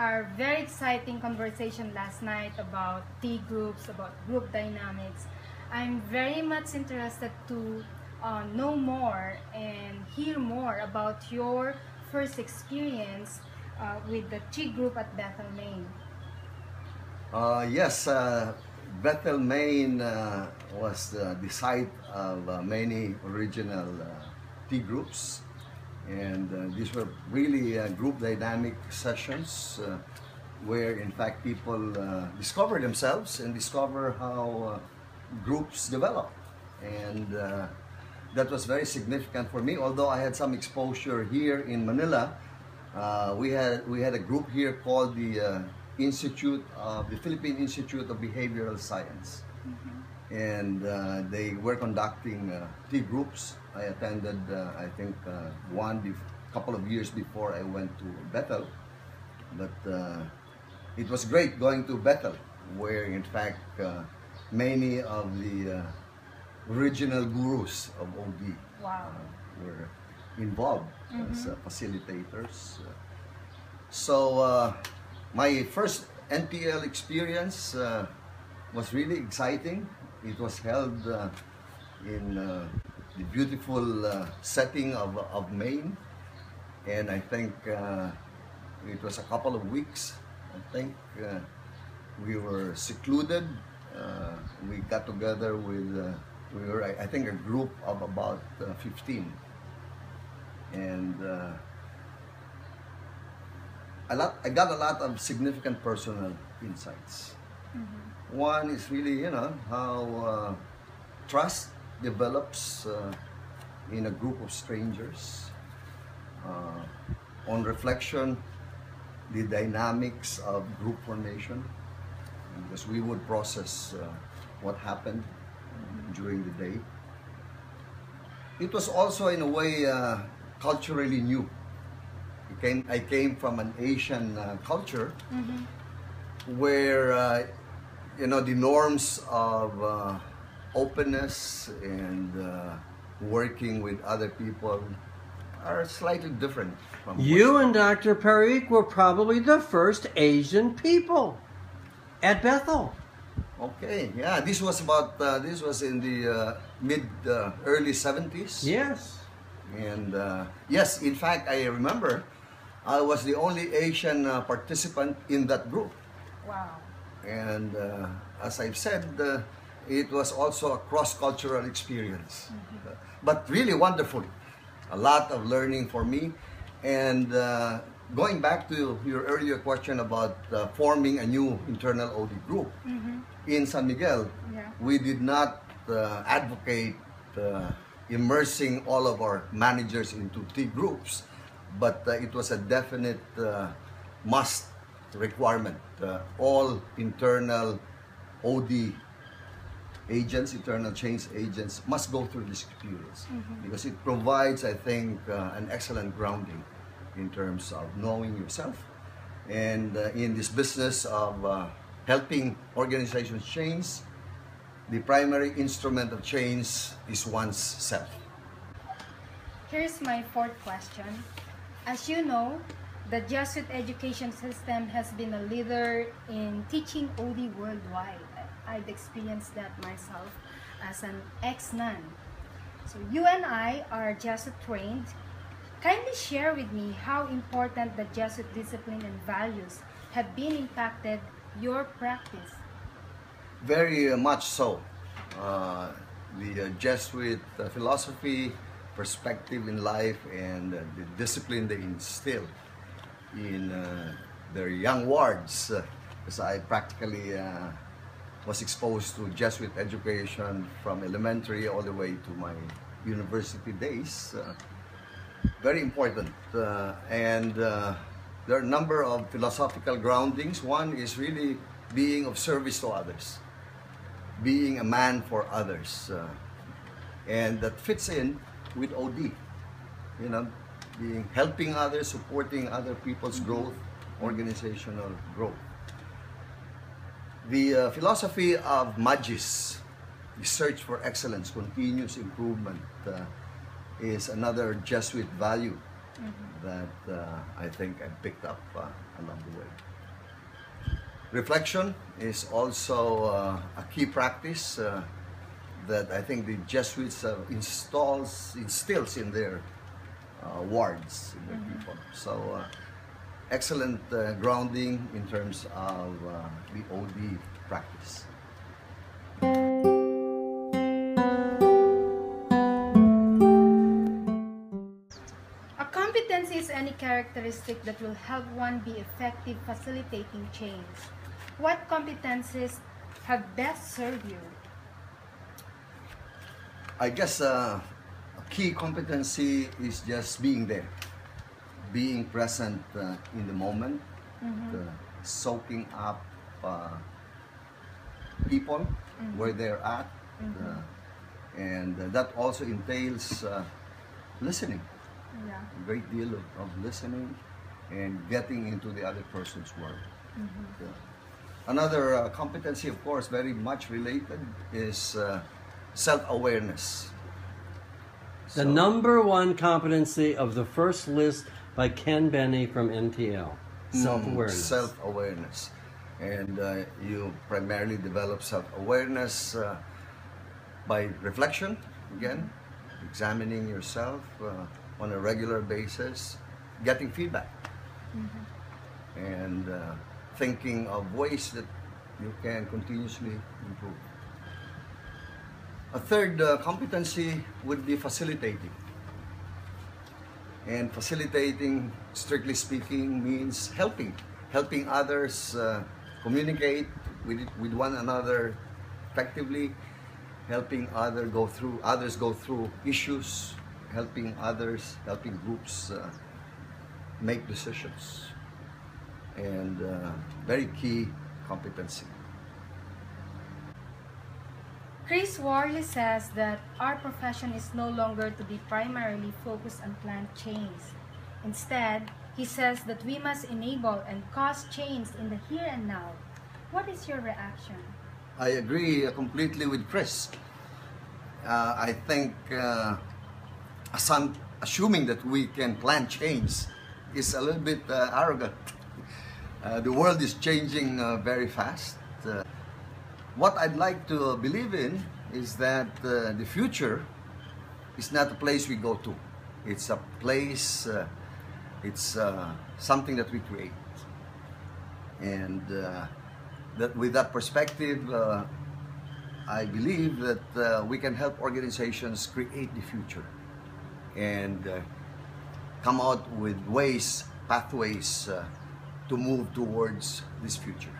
our very exciting conversation last night about T groups, about group dynamics. I'm very much interested to know more and hear more about your first experience with the T group at Bethel, Maine. Yes, Bethel, Maine was the site of many original T groups, and these were really group dynamic sessions where in fact people discover themselves and discover how groups develop, and that was very significant for me. Although I had some exposure here in Manila, we had a group here called the Philippine Institute of Behavioral Science, and they were conducting T groups. I attended, I think, couple of years before I went to Bethel, but it was great going to Bethel, where in fact many of the original gurus of OD were involved as facilitators. So my first NPL experience was really exciting. It was held in the beautiful setting of Maine, and I think it was a couple of weeks. I think we were secluded. We got together with we were, I think, a group of about 15, and I got a lot of significant personal insights. One is really, how trust develops in a group of strangers. On reflection, the dynamics of group formation, because we would process what happened during the day. It was also, in a way, culturally new. I came from an Asian culture where the norms of openness and working with other people are slightly different from you and Dr. Parikh were probably the first Asian people at Bethel. Okay, yeah, this was in the early 70s. Yes. And yes, in fact, I remember I was the only Asian participant in that group. Wow. And as I've said, it was also a cross-cultural experience, but really wonderful. A lot of learning for me. And going back to your earlier question about forming a new internal OD group, in San Miguel, we did not advocate immersing all of our managers into T groups, but it was a definite must requirement. All internal OD agents, internal change agents, must go through this experience because it provides, I think, an excellent grounding in terms of knowing yourself, and in this business of helping organizations change, the primary instrument of change is one's self. Here's my fourth question. As you know, the Jesuit education system has been a leader in teaching OD worldwide. I've experienced that myself as an ex-nun. So you and I are Jesuit trained. Kindly share with me how important the Jesuit discipline and values have been impacted your practice. Very much so. The Jesuit philosophy, perspective in life, and the discipline they instill in their young wards, because I practically was exposed to Jesuit education from elementary all the way to my university days. Very important. And there are a number of philosophical groundings. One is really being of service to others, being a man for others. And that fits in with OD, helping others, supporting other people's growth, organizational growth. The philosophy of Magis, the search for excellence, continuous improvement, is another Jesuit value that I think I picked up along the way. Reflection is also a key practice that I think the Jesuits instills in their wards, in their people. So excellent grounding in terms of the OD practice. A competency is any characteristic that will help one be effective facilitating change. What competencies have best served you? I guess a key competency is just being there, being present in the moment, soaking up people where they're at, and that also entails listening. Yeah. A great deal of listening and getting into the other person's world. Yeah. Another competency, of course, very much related is self-awareness. The number one competency of the first list by Ken Benny from NTL, self-awareness. Self-awareness. And you primarily develop self-awareness by reflection, again, examining yourself on a regular basis, getting feedback, and thinking of ways that you can continuously improve. A third competency would be facilitating. And facilitating, strictly speaking, means helping others communicate with one another effectively, helping others go through issues, helping groups make decisions, and very key competency. Chris Worley says that our profession is no longer to be primarily focused on plant change. Instead, he says that we must enable and cause change in the here and now. What is your reaction? I agree completely with Chris. I think assuming that we can plant change is a little bit arrogant. The world is changing very fast. What I'd like to believe in is that the future is not a place we go to. It's a place, it's something that we create. And that with that perspective, I believe that we can help organizations create the future and come out with ways, pathways to move towards this future.